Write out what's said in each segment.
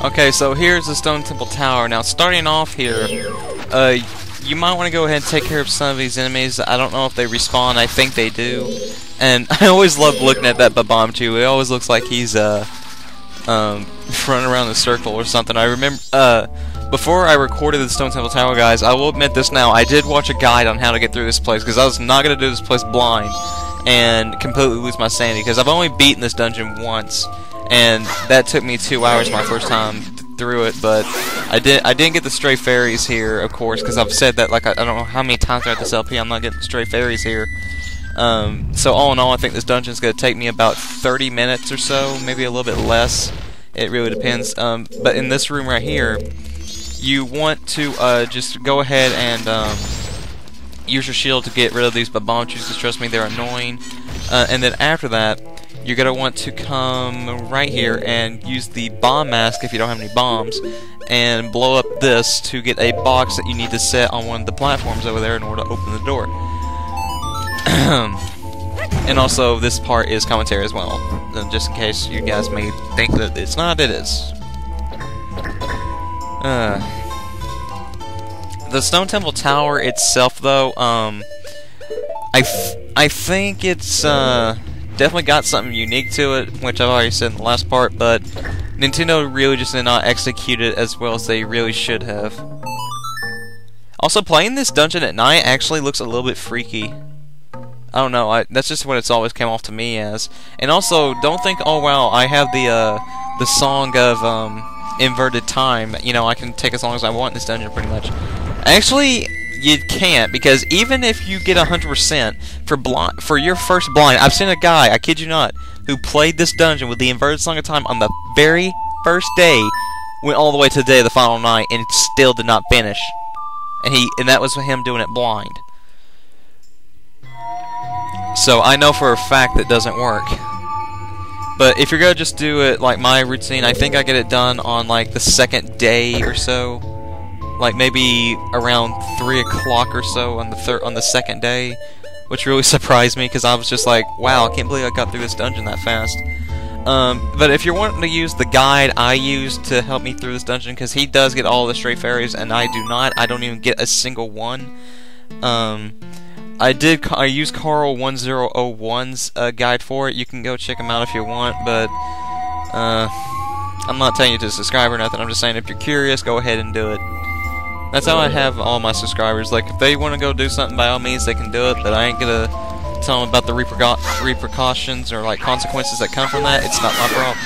Okay, so here's the Stone Temple Tower. Now, starting off here, you might want to go ahead and take care of some of these enemies. I don't know if they respawn. I think they do. And I always love looking at that Babamchu. It always looks like he's running around the circle or something. I remember before I recorded the Stone Temple Tower, guys, I will admit this now, I did watch a guide on how to get through this place, because I was not going to do this place blind and completely lose my sanity, because I've only beaten this dungeon once, and that took me 2 hours my first time through it. But I didn't get the stray fairies here, of course, because I've said that like I don't know how many times throughout this LP I'm not getting stray fairies here. So all in all, I think this dungeon's going to take me about 30 minutes or so, maybe a little bit less. It really depends. But in this room right here, you want to just go ahead and use your shield to get rid of these Babamchus, because trust me, they're annoying. And then after that, you're going to want to come right here and use the bomb mask if you don't have any bombs, and blow up this to get a box that you need to set on one of the platforms over there in order to open the door. And also, this part is commentary as well, just in case you guys may think that it's not, it is. The Stone Temple Tower itself, though, I think it's definitely got something unique to it, which I've already said in the last part, but Nintendo really just did not execute it as well as they really should have. Also, playing this dungeon at night actually looks a little bit freaky. I don't know, that's just what it's always came off to me as. And also, don't think, oh wow, I have the song of inverted time. You know, I can take as long as I want in this dungeon, pretty much. Actually, you can't, because even if you get 100% for your first blind, I've seen a guy, I kid you not, who played this dungeon with the inverted song of time on the very first day, went all the way to the day of the final night, and still did not finish. And that was him doing it blind. So I know for a fact that doesn't work. But if you're gonna just do it like my routine, I think I get it done on like the second day or so, like maybe around 3 o'clock or so on the second day, which really surprised me because I was just like, wow, I can't believe I got through this dungeon that fast. But if you're wanting to use the guide I used to help me through this dungeon, because he does get all the stray fairies and I do not, I don't even get a single one. I used Carl 1001's guide for it. You can go check him out if you want, but I'm not telling you to subscribe or nothing. I'm just saying if you're curious, go ahead and do it. That's how I have all my subscribers. Like, if they want to go do something, by all means, they can do it, but I ain't gonna tell them about the repercussions or, like, consequences that come from that. It's not my problem.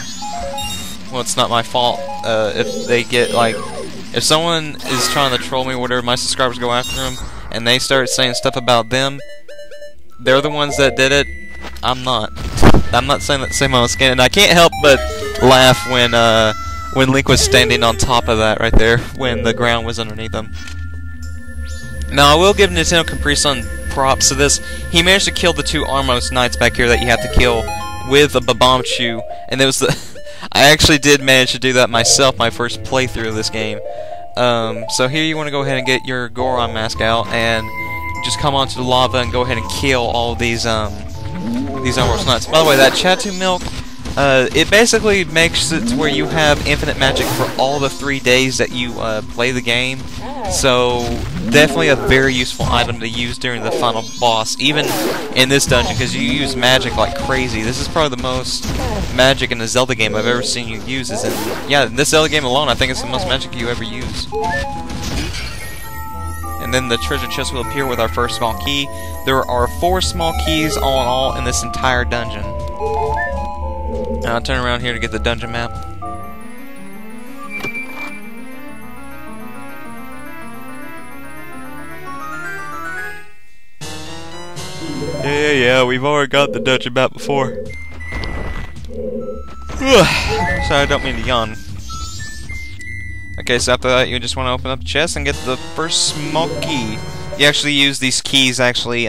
Well, it's not my fault. If they get, like, if someone is trying to troll me or whatever, my subscribers go after them, and they start saying stuff about them, they're the ones that did it. I'm not. I'm not saying that same on the skin, and I can't help but laugh when Link was standing on top of that right there, when the ground was underneath him. Now, I will give Nintendo Capri Sun props to this. He managed to kill the 2 Armos Knights back here that you have to kill with a Babamchu, and it was the I actually did manage to do that myself, my first playthrough of this game. So here you want to go ahead and get your Goron mask out and just come onto the lava and go ahead and kill all these Armos Knights. By the way, that Chatu milk, it basically makes it to where you have infinite magic for all the 3 days that you play the game. So definitely a very useful item to use during the final boss, even in this dungeon, because you use magic like crazy. This is probably the most magic in a Zelda game I've ever seen you use. In this Zelda game alone, I think it's the most magic you ever use. And then the treasure chest will appear with our first small key. There are 4 small keys all in all in this entire dungeon. And I'll turn around here to get the dungeon map. Yeah, we've already got the dungeon map before. Sorry, I don't mean to yawn. Okay, so after that, you just want to open up the chest and get the first small key. You actually use these keys actually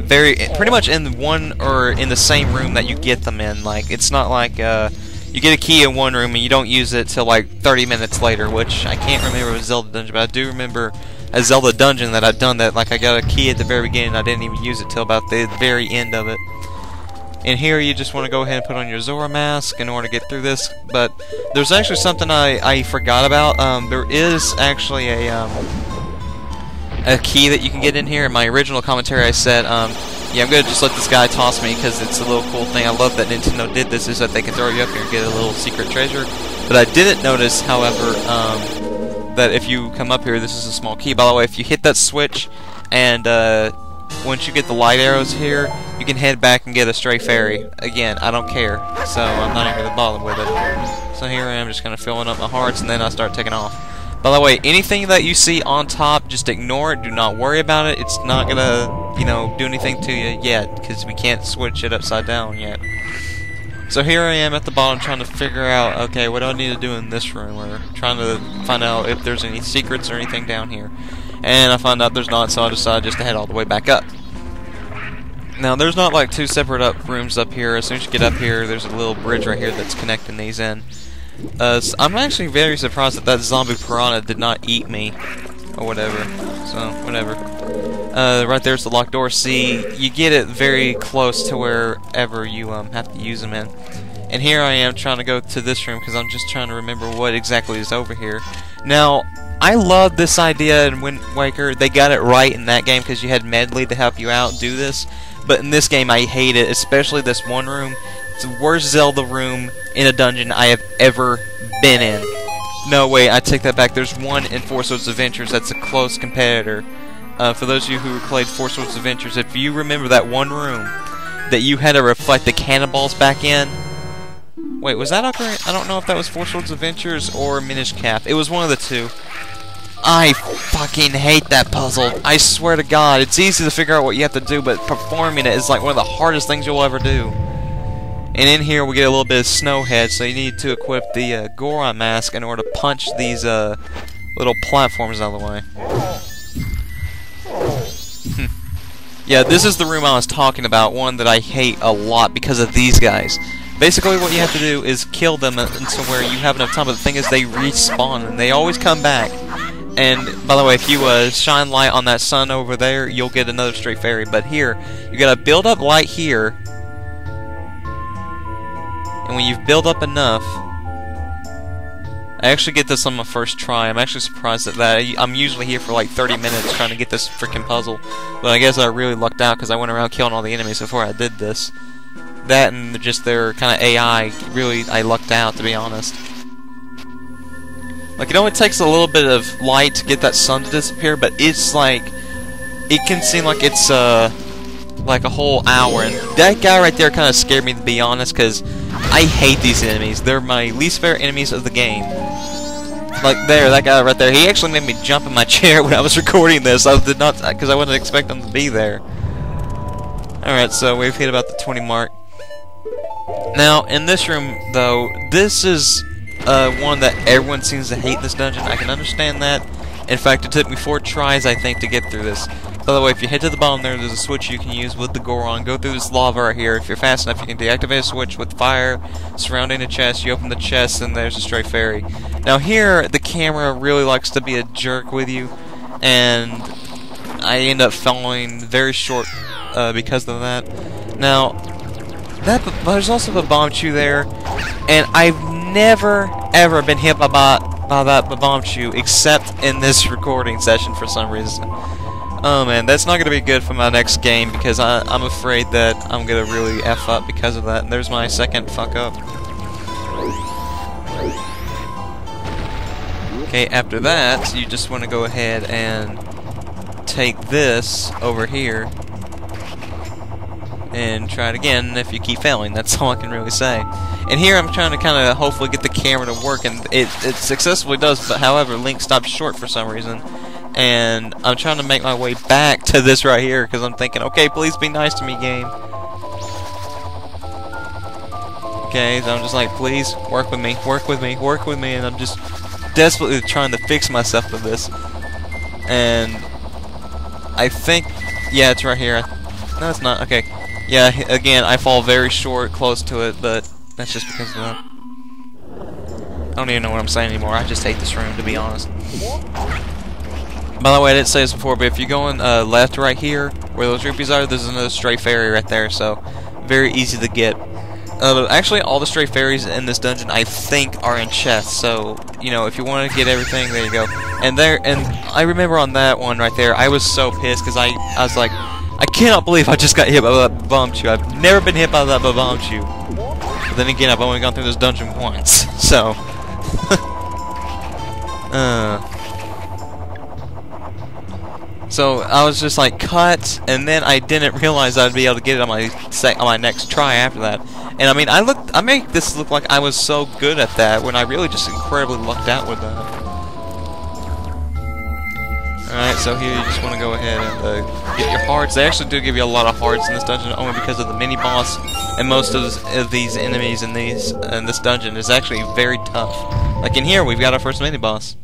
pretty much in one or in the same room that you get them in. Like, it's not like you get a key in one room and you don't use it till like 30 minutes later, which I can't remember with Zelda Dungeon, but I do remember a Zelda Dungeon that I've done that, like, I got a key at the very beginning and I didn't even use it till about the very end of it. And here you just want to go ahead and put on your Zora mask in order to get through this. But there's actually something I forgot about. There is actually a key that you can get in here. In my original commentary I said, yeah, I'm going to just let this guy toss me because it's a little cool thing. I love that Nintendo did this, is that they can throw you up here and get a little secret treasure. But I didn't notice, however, that if you come up here, this is a small key. By the way, if you hit that switch and once you get the light arrows here, you can head back and get a stray fairy. Again, I don't care, so I'm not even going to bother with it. So here I am just kind of filling up my hearts, and then I start taking off. By the way, anything that you see on top, just ignore it. Do not worry about it. It's not going to, you know, do anything to you yet, because we can't switch it upside down yet. So here I am at the bottom trying to figure out, okay, what do I need to do in this room? Or trying to find out if there's any secrets or anything down here. And I found out there's not, so I decided just to head all the way back up. Now, there's not like two separate rooms up here. As soon as you get up here, there's a little bridge right here that's connecting these in. So I'm actually very surprised that zombie piranha did not eat me, or whatever. So, whatever. Right there's the locked door. See, you get it very close to wherever you have to use them in. And here I am trying to go to this room because I'm just trying to remember what exactly is over here. Now, I love this idea in Wind Waker. They got it right in that game because you had Medley to help you out do this. But in this game, I hate it, especially this one room. It's the worst Zelda room in a dungeon I have ever been in. No, wait, I take that back. There's one in Four Swords Adventures that's a close competitor. For those of you who played Four Swords Adventures, if you remember that one room that you had to reflect the cannonballs back in. Wait, was that Ocarina? I don't know if that was Four Swords Adventures or Minish Cap. It was one of the two. I fucking hate that puzzle. I swear to God, it's easy to figure out what you have to do, but performing it is like one of the hardest things you'll ever do. And in here we get a little bit of Snowhead, so you need to equip the Goron mask in order to punch these little platforms out of the way. Yeah, this is the room I was talking about, one that I hate a lot because of these guys. Basically what you have to do is kill them until where you have enough time, but the thing is they respawn and they always come back. And by the way, if you shine light on that sun over there, you'll get another stray fairy. But here, you gotta build up light here. And when you've built up enough, I actually get this on my first try. I'm actually surprised at that. I'm usually here for like 30 minutes trying to get this freaking puzzle. But I guess I really lucked out because I went around killing all the enemies before I did this. That and just their kind of AI, really, I lucked out, to be honest. Like, it only takes a little bit of light to get that sun to disappear, but it's like, it can seem like it's like a whole hour. And that guy right there kind of scared me, to be honest, because I hate these enemies. They're my least favorite enemies of the game. Like there, that guy right there, he actually made me jump in my chair when I was recording this. I did not, because I wouldn't expect him to be there. Alright, so we've hit about the 20 mark. Now, in this room, though, this is one that everyone seems to hate in this dungeon. I can understand that. In fact, it took me 4 tries, I think, to get through this. By the way, if you head to the bottom there's a switch you can use with the Goron. Go through this lava right here. If you're fast enough, you can deactivate a switch with fire surrounding a chest. You open the chest, and there's a stray fairy. Now here, the camera really likes to be a jerk with you, and I end up falling very short because of that. Now, there's also a bomb chew there, and I've never ever been hit by that bomb chew except in this recording session for some reason. Oh man, that's not going to be good for my next game because I'm afraid that I'm going to really F up because of that. And there's my second fuck up. Okay, after that, you just want to go ahead and take this over here and try it again if you keep failing. That's all I can really say. And here I'm trying to kind of hopefully get the camera to work, and it successfully does, but however, Link stopped short for some reason. And I'm trying to make my way back to this right here because I'm thinking, okay, please be nice to me, game. Okay, so I'm just like, please, work with me, work with me, work with me, and I'm just desperately trying to fix myself with this. And I think, yeah, it's right here. No, it's not. Okay. Yeah, again, I fall very short, close to it, but that's just because of that. I don't even know what I'm saying anymore. I just hate this room, to be honest. By the way, I didn't say this before, but if you're going left right here, where those rupees are, there's another stray fairy right there, so very easy to get. Actually, all the stray fairies in this dungeon, I think, are in chests. So, you know, if you want to get everything, there you go. And I remember on that one right there, I was so pissed because I was like, I cannot believe I just got hit by that bombchu. I've never been hit by that bombchu. But then again, I've only gone through this dungeon once, so. So I was just like, cut, and then I didn't realize I'd be able to get it on my next try after that. And I mean, I make this look like I was so good at that when I really just incredibly lucked out with that. Alright, so here you just want to go ahead and get your hearts. They actually do give you a lot of hearts in this dungeon, only because of the mini boss, and most of these enemies in this dungeon is actually very tough. Like in here, we've got our first mini boss.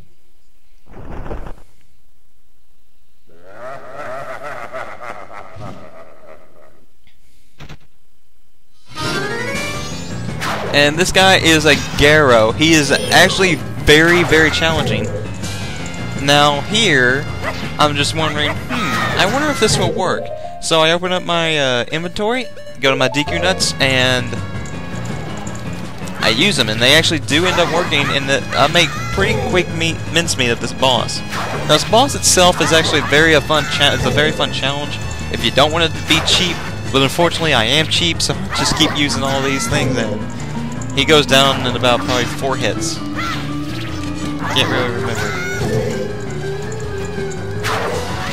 And this guy is a Garo. He is actually very, very challenging. Now here, I'm just wondering, I wonder if this will work. So I open up my inventory, go to my DQ nuts, and I use them, and they actually do end up working, and I make pretty quick mincemeat of this boss. Now this boss itself is actually it's a very fun challenge if you don't want it to be cheap, but unfortunately I am cheap, so I just keep using all these things, and he goes down in about probably 4 hits. Can't really remember.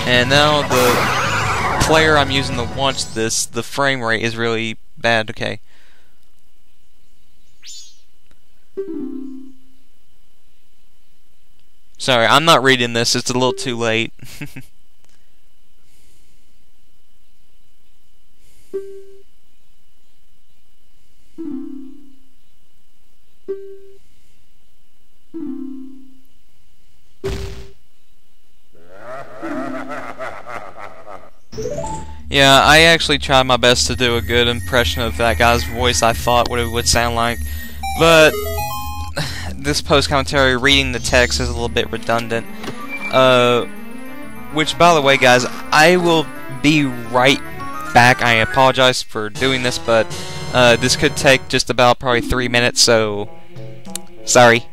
And now the player I'm using to watch this, the frame rate is really bad. Okay. Sorry, I'm not reading this. It's a little too late. Yeah, I actually tried my best to do a good impression of that guy's voice. I thought what it would sound like, but this post-commentary reading the text is a little bit redundant. Which, by the way, guys, I will be right back. I apologize for doing this, but this could take just about probably 3 minutes, so sorry.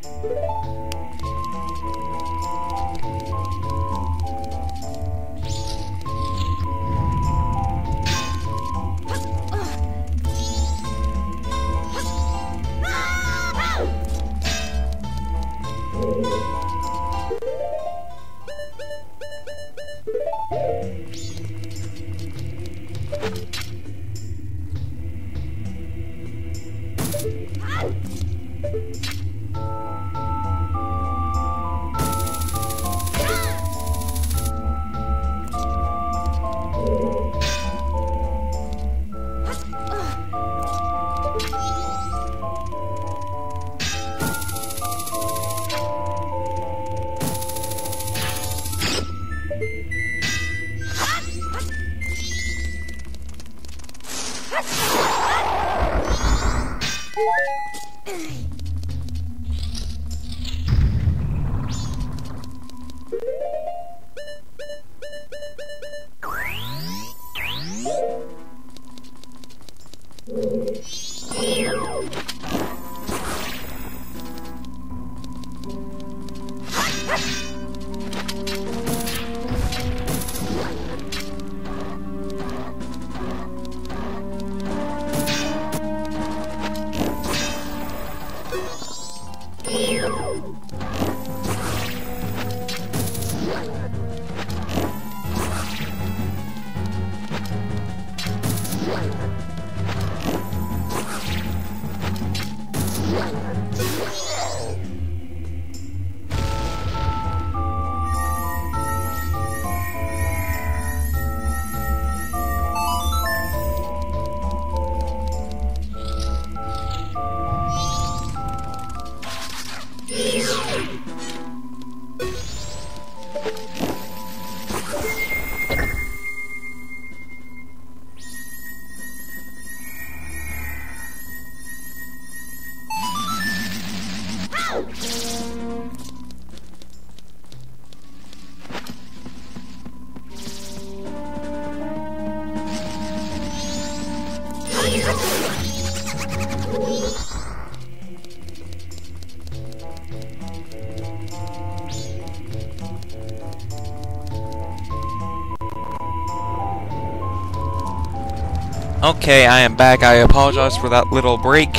Okay, I am back. I apologize for that little break,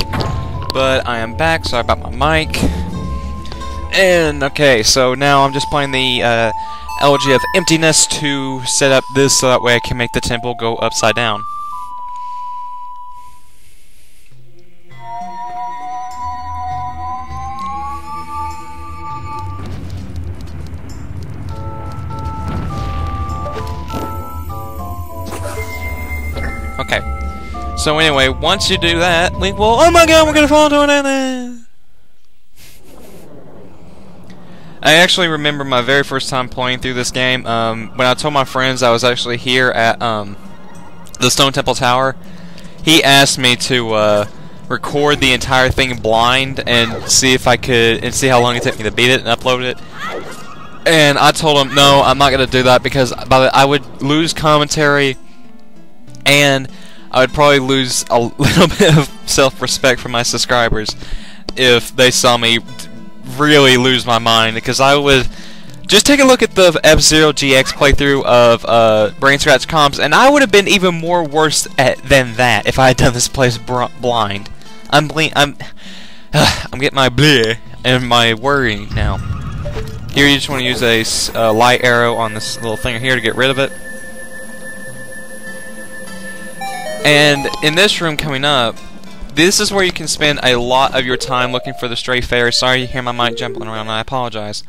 but I am back. Sorry about my mic. And, okay, so now I'm just playing the Elegy of Emptiness to set up this so that way I can make the temple go upside down. Okay. So anyway, once you do that, Link will... Oh my god, we're gonna fall into an island! I actually remember my very first time playing through this game. When I told my friends I was actually here at the Stone Temple Tower, he asked me to record the entire thing blind and see if I could... and see how long it took me to beat it and upload it. And I told him, no, I'm not gonna do that because I would lose commentary and I would probably lose a little bit of self-respect from my subscribers if they saw me really lose my mind, because I would just take a look at the F-Zero GX playthrough of Brain Scratch Comps, and I would have been even more worse than that if I had done this place blind. I'm getting my bleh and my worry now. Here you just want to use a light arrow on this little thing here to get rid of it. And in this room coming up, this is where you can spend a lot of your time looking for the stray fairy. Sorry you hear my mic jumping around, I apologize.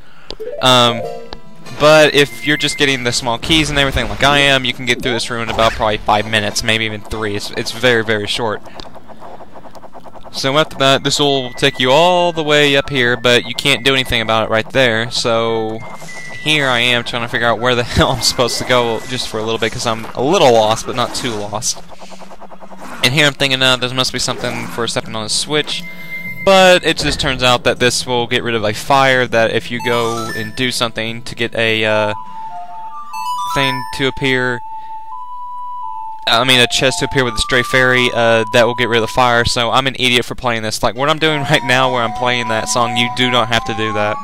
But if you're just getting the small keys and everything like I am, you can get through this room in about probably 5 minutes, maybe even 3. It's very, very short. So after that, this will take you all the way up here, but you can't do anything about it right there. So here I am trying to figure out where the hell I'm supposed to go just for a little bit, because I'm a little lost, but not too lost. And here I'm thinking, there must be something for stepping on a switch, but it just turns out that this will get rid of a fire, that if you go and do something to get a thing to appear, a chest to appear with a stray fairy, that will get rid of the fire. So I'm an idiot for playing this. Like what I'm doing right now where I'm playing that song, you do not have to do that.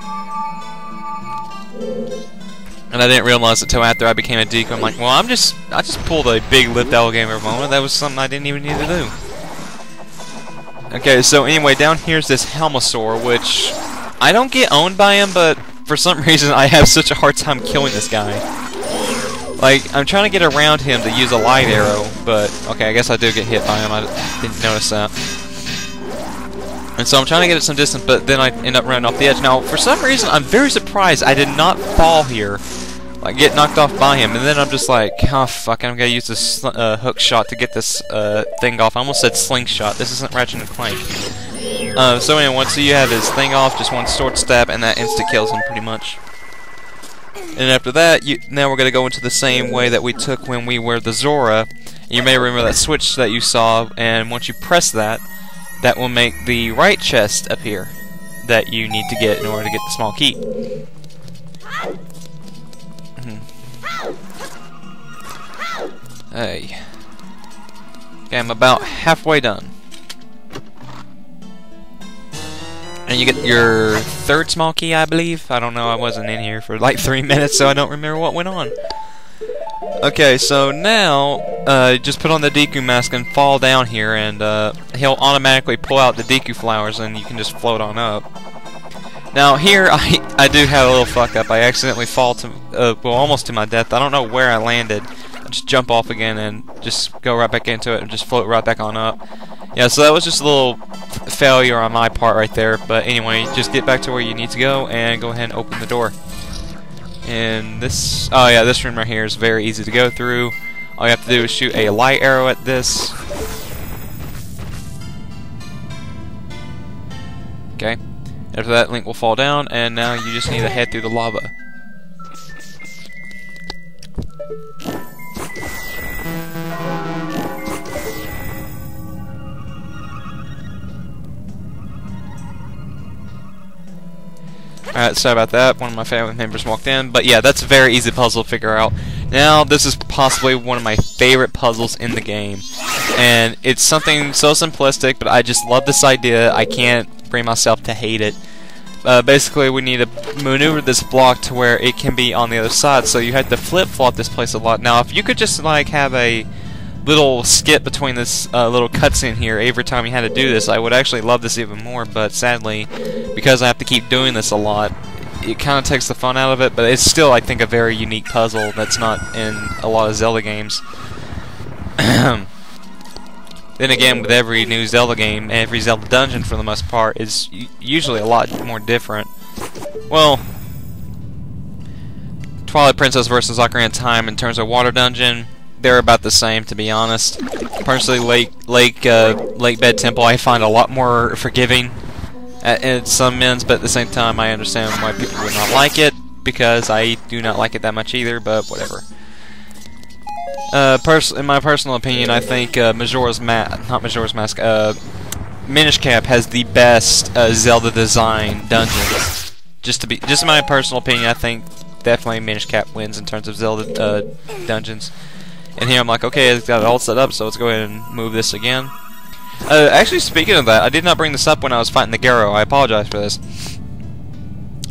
And I didn't realize it until after I became a deacon. I'm like, well, I just pulled a big lipped alligator moment. That was something I didn't even need to do. Okay, so anyway, down here's this Helmosaur, which I don't get owned by him, but for some reason I have such a hard time killing this guy. Like, I'm trying to get around him to use a light arrow, but okay, I guess I do get hit by him. I didn't notice that. And so I'm trying to get at some distance, but then I end up running off the edge. Now, for some reason, I'm very surprised I did not fall here, like get knocked off by him. And then I'm just like, oh fuck, I'm gonna use this hook shot to get this thing off. I almost said slingshot. This isn't Ratchet and Clank. So anyway, once you have his thing off, just one sword stab, and that insta kills him pretty much. And after that, now we're gonna go into the same way that we took when we were the Zora. You may remember that switch that you saw, and once you press that, that will make the right chest appear that you need to get in order to get the small key. Hey. Okay, I'm about halfway done. And you get your third small key, I believe. I don't know, I wasn't in here for like 3 minutes, so I don't remember what went on. Okay, so now, just put on the Deku mask and fall down here, and he'll automatically pull out the Deku flowers, and you can just float on up. Now here, I do have a little fuck up. I accidentally fall to, well, almost to my death. I don't know where I landed. I just jump off again and just go right back into it and just float right back on up. Yeah, so that was just a little failure on my part right there. But anyway, just get back to where you need to go and go ahead and open the door. And this, oh yeah, this room right here is very easy to go through. All you have to do is shoot a light arrow at this. Okay. After that, Link will fall down, and now you just need to head through the lava. Alright, Alright, sorry about that. One of my family members walked in. But yeah, that's a very easy puzzle to figure out. Now, this is possibly one of my favorite puzzles in the game. And it's something so simplistic, but I just love this idea. I can't bring myself to hate it. Basically, we need to maneuver this block to where it can be on the other side. So you have to flip-flop this place a lot. Now, if you could just like have a little skip between this little cutscene here every time you had to do this, I would actually love this even more, but sadly, because I have to keep doing this a lot, it kind of takes the fun out of it, but it's still, I think, a very unique puzzle that's not in a lot of Zelda games. Then again, with every new Zelda game, every Zelda dungeon, for the most part, is usually a lot more different. Well, Twilight Princess vs. Ocarina of Time, in terms of water dungeon, they're about the same, to be honest. Personally, Lake Bed Temple I find a lot more forgiving at some ends, but at the same time I understand why people would not like it, because I do not like it that much either, but whatever. In my personal opinion, I think Minish Cap has the best Zelda design dungeons. Just in my personal opinion, I think definitely Minish Cap wins in terms of Zelda dungeons. And here I'm like, okay, it's got it all set up, so let's go ahead and move this again. Actually, speaking of that, I did not bring this up when I was fighting the Garo. I apologize for this.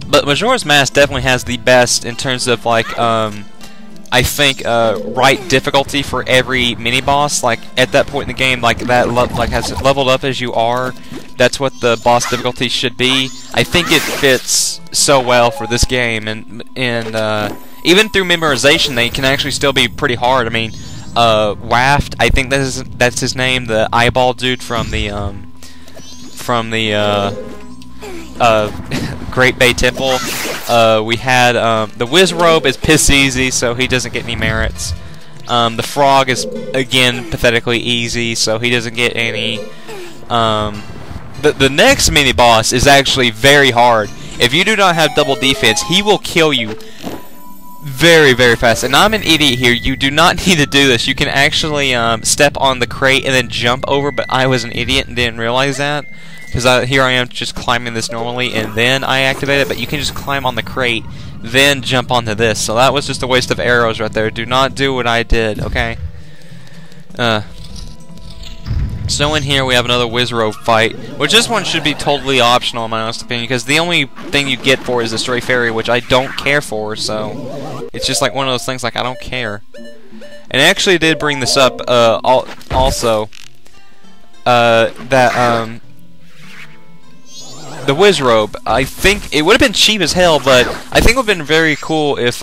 But Majora's Mask definitely has the best in terms of, like, I think, right difficulty for every mini-boss. Like, at that point in the game, like, that has leveled up as you are. That's what the boss difficulty should be. I think it fits so well for this game, and even through memorization, they can actually still be pretty hard. I mean, Waft, I think that's his name, the eyeball dude from the Great Bay Temple. We had the Wizrobe is piss easy, so he doesn't get any merits. The Frog is again pathetically easy, so he doesn't get any. The next mini boss is actually very hard. If you do not have double defense, he will kill you very, very fast. And I'm an idiot here. You do not need to do this. You can actually step on the crate and then jump over, but I was an idiot and didn't realize that. Because here I am just climbing this normally, and then I activate it, but you can just climb on the crate, then jump onto this. So that was just a waste of arrows right there. Do not do what I did, okay? So in here we have another Wizrobe fight, which this one should be totally optional in my honest opinion, because the only thing you get for is the Stray Fairy, which I don't care for, so it's just like one of those things like I don't care. And I actually did bring this up also, that the Wizrobe, I think it would have been cheap as hell, but I think it would have been very cool if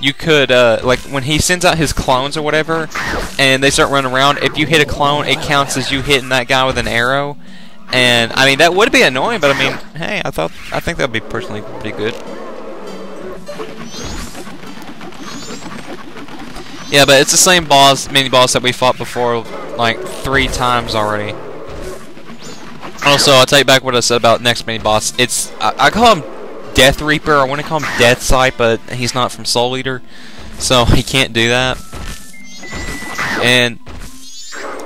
you could, like, when he sends out his clones or whatever, and they start running around, if you hit a clone, it counts as you hitting that guy with an arrow. And, I mean, that would be annoying, but, I mean, hey, I think that would be personally pretty good. Yeah, but it's the same mini-boss that we fought before, like, 3 times already. Also, I'll take back what I said about next mini-boss. It's, I call him Death Reaper. I want to call him Death Sight, but he's not from Soul Eater, so he can't do that. And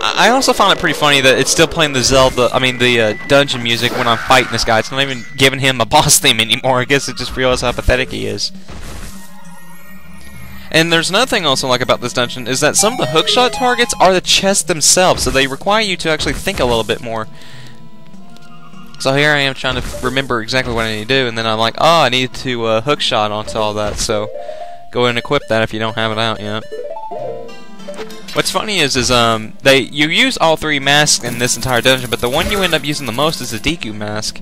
I also found it pretty funny that it's still playing the the dungeon music when I'm fighting this guy. It's not even giving him a boss theme anymore. I guess it just realized how pathetic he is. And there's another thing also I like about this dungeon, is that some of the hookshot targets are the chests themselves, so they require you to actually think a little bit more. So here I am trying to remember exactly what I need to do, and then I'm like, oh, I need to hookshot onto all that, so go ahead and equip that if you don't have it out yet. What's funny is you use all 3 masks in this entire dungeon, but the one you end up using the most is the Deku mask.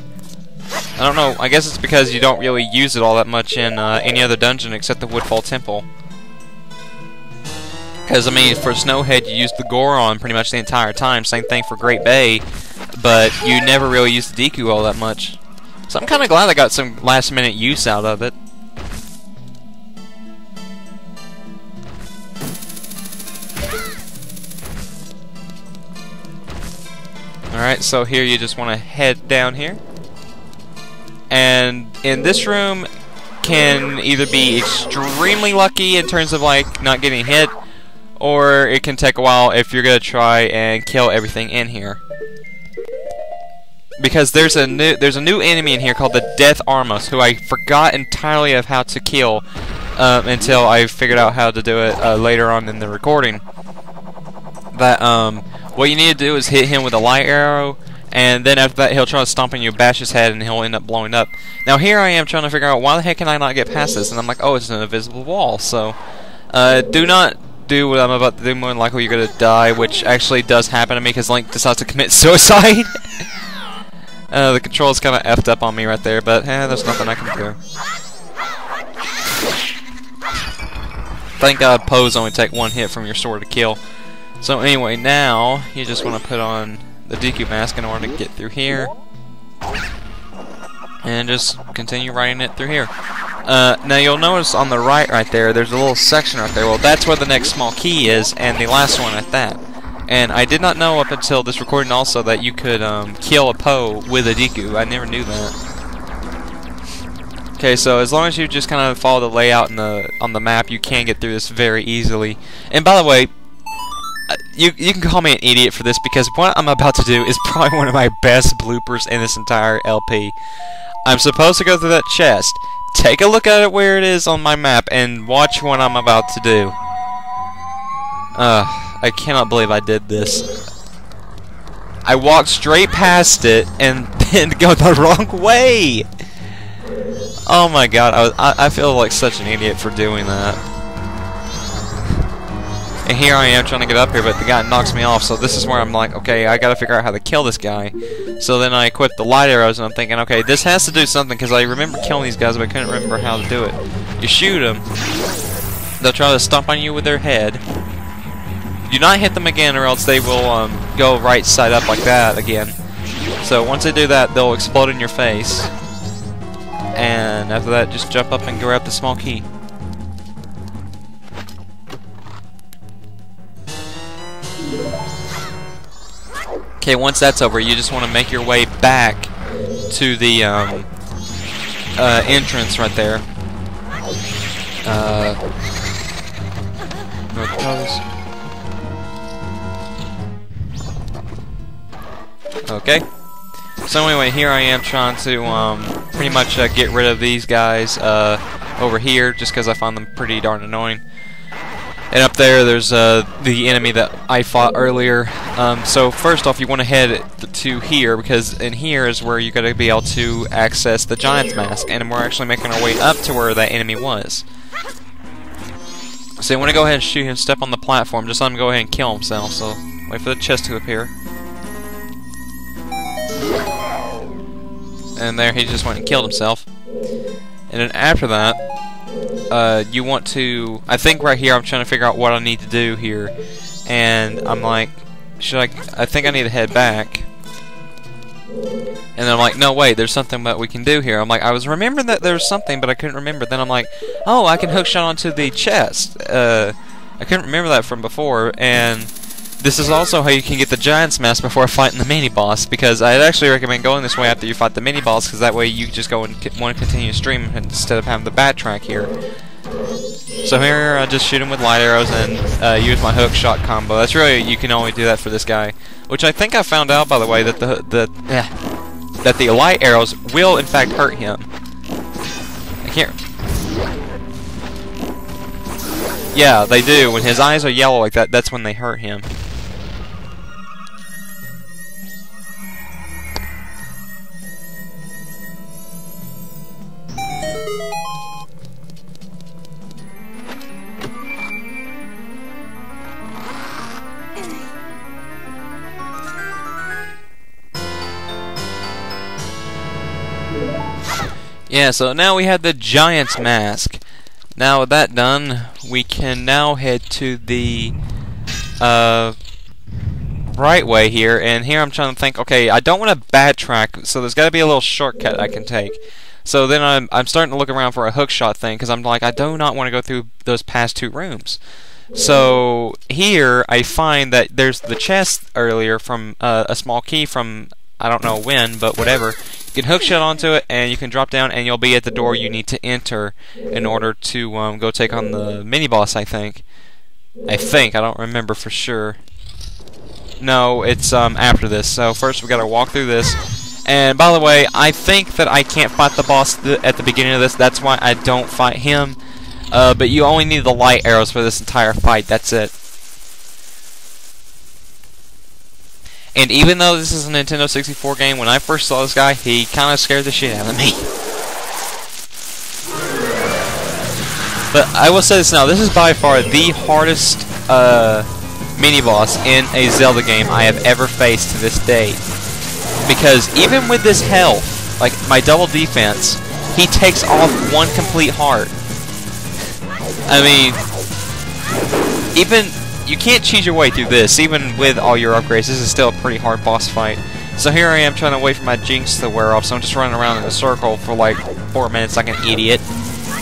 I don't know, I guess it's because you don't really use it all that much in any other dungeon except the Woodfall Temple. Because, I mean, for Snowhead you use the Goron pretty much the entire time, same thing for Great Bay, but you never really use the Deku all that much. So I'm kind of glad I got some last minute use out of it. Alright, so here you just want to head down here. And in this room can either be extremely lucky in terms of like not getting hit, or it can take a while if you're going to try and kill everything in here. because there's a new enemy in here called the Death Armos, who I forgot entirely of how to kill until I figured out how to do it later on in the recording. That what you need to do is hit him with a light arrow, and then after that he'll try to stomp on you, bash his head, and he'll end up blowing up. Now here I am trying to figure out why the heck can I not get past this, and I'm like, oh, it's an invisible wall. So do not do what I'm about to do. More than likely you're gonna die, which actually does happen to me because Link decides to commit suicide. The control's kind of effed up on me right there, but there's nothing I can do. Thank God Poes only take one hit from your sword to kill. So anyway, now you just want to put on the DQ mask in order to get through here, and just continue riding it through here. Now you'll notice on the right there, there's a little section right there. Well, that's where the next small key is, and the last one at that. And I did not know up until this recording also that you could kill a Poe with a DQ. I never knew that. Okay, so as long as you just kind of follow the layout on the map, you can get through this very easily. And by the way, you can call me an idiot for this, because what I'm about to do is probably one of my best bloopers in this entire LP. I'm supposed to go through that chest. Take a look at it where it is on my map, and watch what I'm about to do. I cannot believe I did this. I walked straight past it and then go the wrong way. Oh my god, I feel like such an idiot for doing that. And here I am trying to get up here, but the guy knocks me off, so this is where I'm like, okay, I gotta figure out how to kill this guy. So then I equip the light arrows, and I'm thinking, okay, this has to do something, because I remember killing these guys, but I couldn't remember how to do it. You shoot them, they'll try to stomp on you with their head. Do not hit them again, or else they will go right side up like that again. So once they do that, they'll explode in your face. And after that, just jump up and grab the small key. Okay, once that's over, you just want to make your way back to the entrance right there. North Coast. Okay. So anyway, here I am trying to pretty much get rid of these guys over here, just because I find them pretty darn annoying. And up there, there's the enemy that I fought earlier. So first off, you want to head to here, because in here is where you're going to be able to access the Giant's Mask, and we're actually making our way up to where that enemy was. So you want to go ahead and shoot him, step on the platform, just let him go ahead and kill himself. So wait for the chest to appear. And there, he just went and killed himself. And then after that, you want to... I think right here I'm trying to figure out what I need to do here. And I'm like, I think I need to head back. And then I'm like, no, wait, there's something that we can do here. I'm like, I was remembering that there was something, but I couldn't remember. Then I'm like, oh, I can hookshot onto the chest. I couldn't remember that from before, and this is also how you can get the Giant's Mask before fighting the mini-boss, because I'd actually recommend going this way after you fight the mini-boss, because that way you just go and want to continue to stream instead of having the backtrack here. So here, I just shoot him with light arrows and use my hook shot combo. That's really, you can only do that for this guy. Which I think I found out, by the way, that the light arrows will in fact hurt him. I can't... Yeah, they do. When his eyes are yellow like that, that's when they hurt him. Yeah, so now we have the Giant's Mask. Now with that done, we can now head to the right way here, and here I'm trying to think, okay, I don't want to backtrack, so there's got to be a little shortcut I can take. So then I'm starting to look around for a hookshot thing, because I'm like, I do not want to go through those past two rooms. So here I find that there's the chest earlier from a small key from I don't know when, but whatever. You can hookshot onto it, and you can drop down, and you'll be at the door you need to enter in order to go take on the mini-boss, I think. I don't remember for sure. No, it's after this. So first we gotta walk through this, And by the way, I think that I can't fight the boss at the beginning of this. That's why I don't fight him. But you only need the light arrows for this entire fight. That's it. And even though this is a Nintendo 64 game, when I first saw this guy, he kind of scared the shit out of me. But I will say this now, this is by far the hardest mini-boss in a Zelda game I have ever faced to this day. Because even with this health, like my double defense, he takes off one complete heart. I mean, even you can't cheat your way through this, even with all your upgrades. This is still a pretty hard boss fight. So here I am trying to wait for my jinx to wear off, so I'm just running around in a circle for like 4 minutes like an idiot.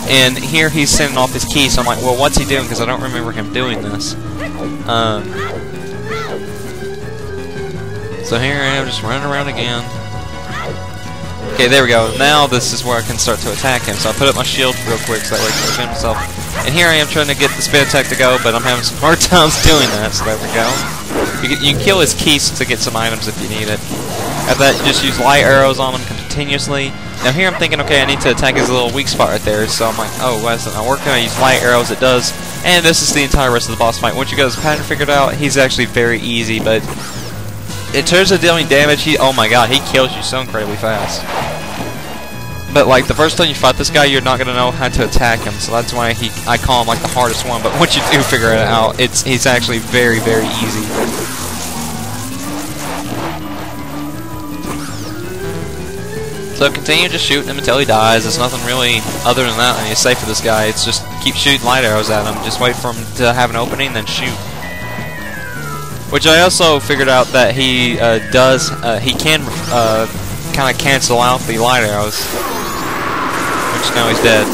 And here he's sending off his key, so I'm like, well, what's he doing? Because I don't remember him doing this. So here I am just running around again. Okay, there we go. Now this is where I can start to attack him. So I put up my shield real quick so that way I can defend myself. And here I am trying to get the spin attack to go, but I'm having some hard times doing that, so there we go. You can kill his keys to get some items if you need it. After that, you just use light arrows on him continuously. Now here I'm thinking, okay, I need to attack his little weak spot right there, so I'm like, oh, why isn't that working? I use light arrows, it does. And this is the entire rest of the boss fight. Once you get his pattern figured out, he's actually very easy, but in terms of dealing damage, oh my god, he kills you so incredibly fast. But like the first time you fight this guy, you're not gonna know how to attack him, so that's why I call him like the hardest one. But once you do figure it out, he's actually very, very easy. So continue just shooting him until he dies. There's nothing really other than that I need to say for this guy. It's just keep shooting light arrows at him. Just wait for him to have an opening, then shoot. Which I also figured out that he can kind of cancel out the light arrows. Which now he's dead.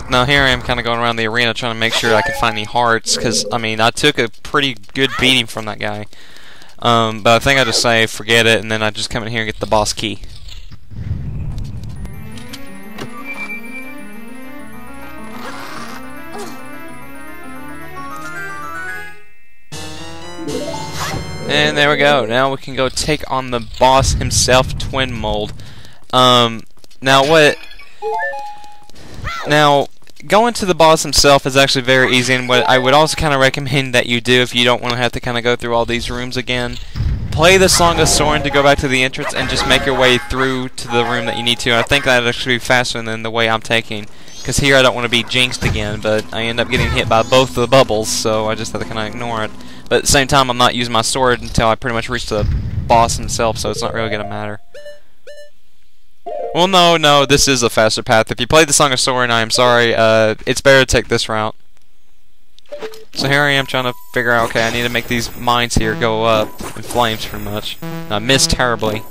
Now here I am kind of going around the arena trying to make sure I can find any hearts, because I mean I took a pretty good beating from that guy. But I think I just say forget it, and then I just come in here and get the boss key. And there we go. Now we can go take on the boss himself, Twin Mold. Now, going to the boss himself is actually very easy, and what I would also kind of recommend that you do if you don't want to have to kind of go through all these rooms again, play the Song of Soren to go back to the entrance and just make your way through to the room that you need to. And I think that would actually be faster than the way I'm taking, because here I don't want to be jinxed again, but I end up getting hit by both the bubbles, so I just have to kind of ignore it. But at the same time, I'm not using my sword until I pretty much reach the boss himself, so it's not really going to matter. Well, no, this is a faster path. If you played the Song of Soren, I am sorry. It's better to take this route. So here I am trying to figure out, okay, I need to make these mines here go up in flames pretty much. And I missed terribly.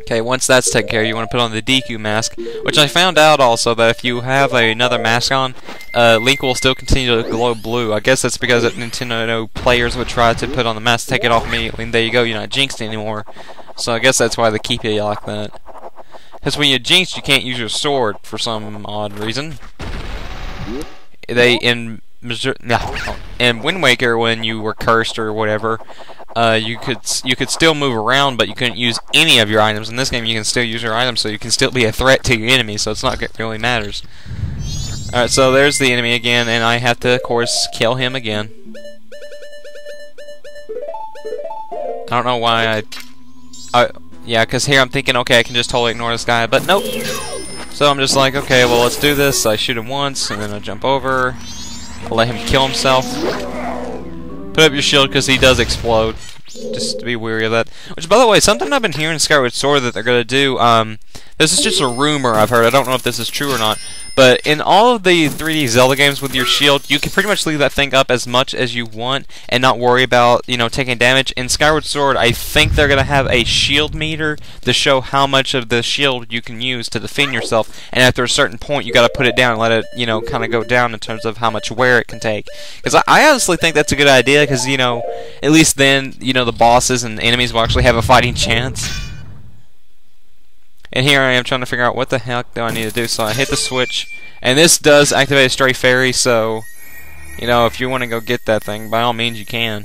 Okay, once that's taken care of, you want to put on the DQ mask, which I found out also that if you have another mask on, Link will still continue to glow blue. I guess that's because Nintendo players would try to put on the mask, take it off immediately, and there you go, you're not jinxed anymore. So I guess that's why they keep it like that. Because when you're jinxed, you can't use your sword for some odd reason. In Wind Waker, when you were cursed or whatever, you could still move around, but you couldn't use any of your items. In this game, you can still use your items, so you can still be a threat to your enemy. So it's not it really matters. All right, so there's the enemy again, and I have to, of course, kill him again. I don't know why yeah, because here I'm thinking, okay, I can just totally ignore this guy, but nope. So I'm just like, okay, well, let's do this. I shoot him once, and then I jump over. I'll let him kill himself. Put up your shield, because he does explode. Just to be wary of that. Which, by the way, something I've been hearing in Skyward Sword that they're going to do, this is just a rumor I've heard. I don't know if this is true or not. But in all of the 3D Zelda games with your shield, you can pretty much leave that thing up as much as you want and not worry about, taking damage. In Skyward Sword, I think they're going to have a shield meter to show how much of the shield you can use to defend yourself. And after a certain point, you got to put it down and let it, kind of go down in terms of how much wear it can take. Because I honestly think that's a good idea, because, at least then, the bosses and enemies will actually have a fighting chance. And here I am trying to figure out what the heck do I need to do. So I hit the switch, and this does activate a stray fairy, so, you know, if you want to go get that thing, by all means you can.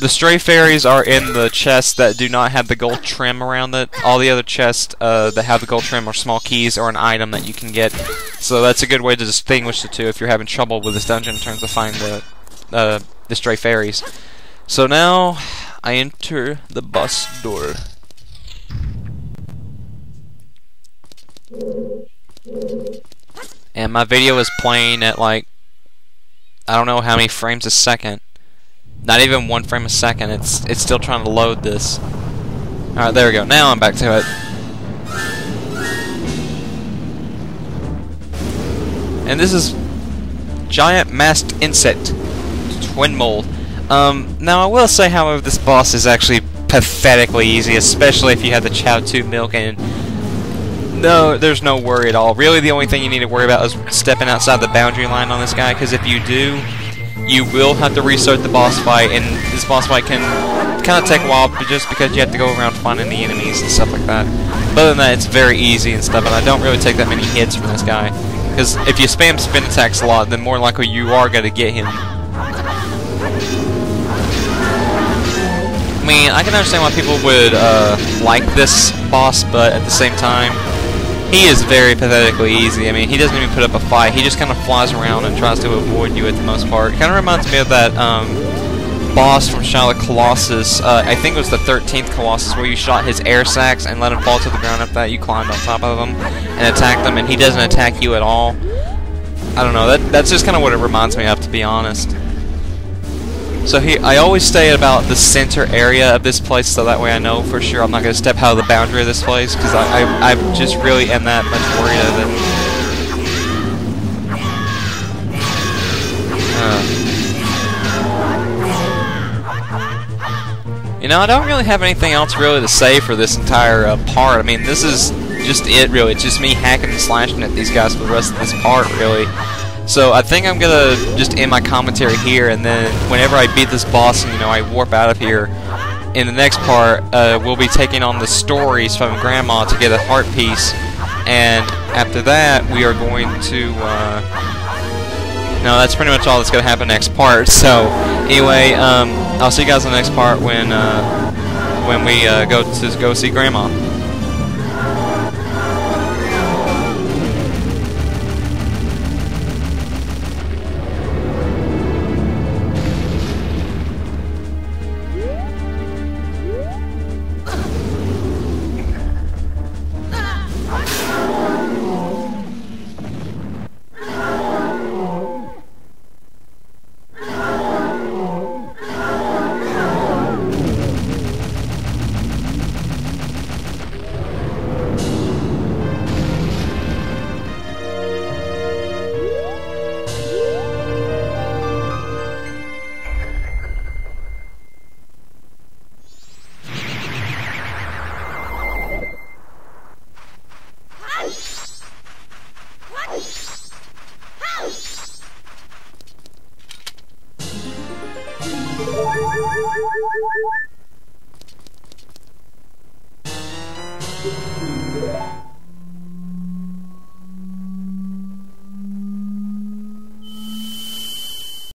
The stray fairies are in the chests that do not have the gold trim around it. All the other chests that have the gold trim are small keys or an item that you can get. So that's a good way to distinguish the two if you're having trouble with this dungeon in terms of finding the stray fairies. So now I enter the boss door. And my video is playing at like, I don't know how many frames a second. Not even 1 frame a second. It's still trying to load this. Alright, there we go. Now I'm back to it. And this is giant masked insect twin mold. Now I will say, however, this boss is actually pathetically easy, especially if you have the Chow 2 milk, and no, there's no worry at all. Really, the only thing you need to worry about is stepping outside the boundary line on this guy, because if you do, you will have to restart the boss fight, and this boss fight can kind of take a while just because you have to go around finding the enemies and stuff like that. But other than that, it's very easy and stuff, and I don't really take that many hits from this guy. Because if you spam spin attacks a lot, then more likely you are going to get him. I mean, I can understand why people would like this boss, but at the same time, he is very pathetically easy. I mean, he doesn't even put up a fight. He just kind of flies around and tries to avoid you at the most part. It kind of reminds me of that boss from Shadow of the Colossus. I think it was the 13th Colossus, where you shot his air sacs and let him fall to the ground. After that, you climbed on top of him and attacked him, and he doesn't attack you at all. I don't know. That's just kind of what it reminds me of, to be honest. So here, I always stay at about the center area of this place, so that way I know for sure I'm not going to step out of the boundary of this place, because I just really am that much worried of it. You know, I don't really have anything else really to say for this entire part. I mean, this is just it, really. It's just me hacking and slashing at these guys for the rest of this part, really. So I think I'm gonna just end my commentary here, and then whenever I beat this boss and, you know, I warp out of here, in the next part we'll be taking on the stories from Grandma to get a heart piece, and after that we are going to no, that's pretty much all that's gonna happen next part. So anyway, I'll see you guys in the next part when we go see Grandma.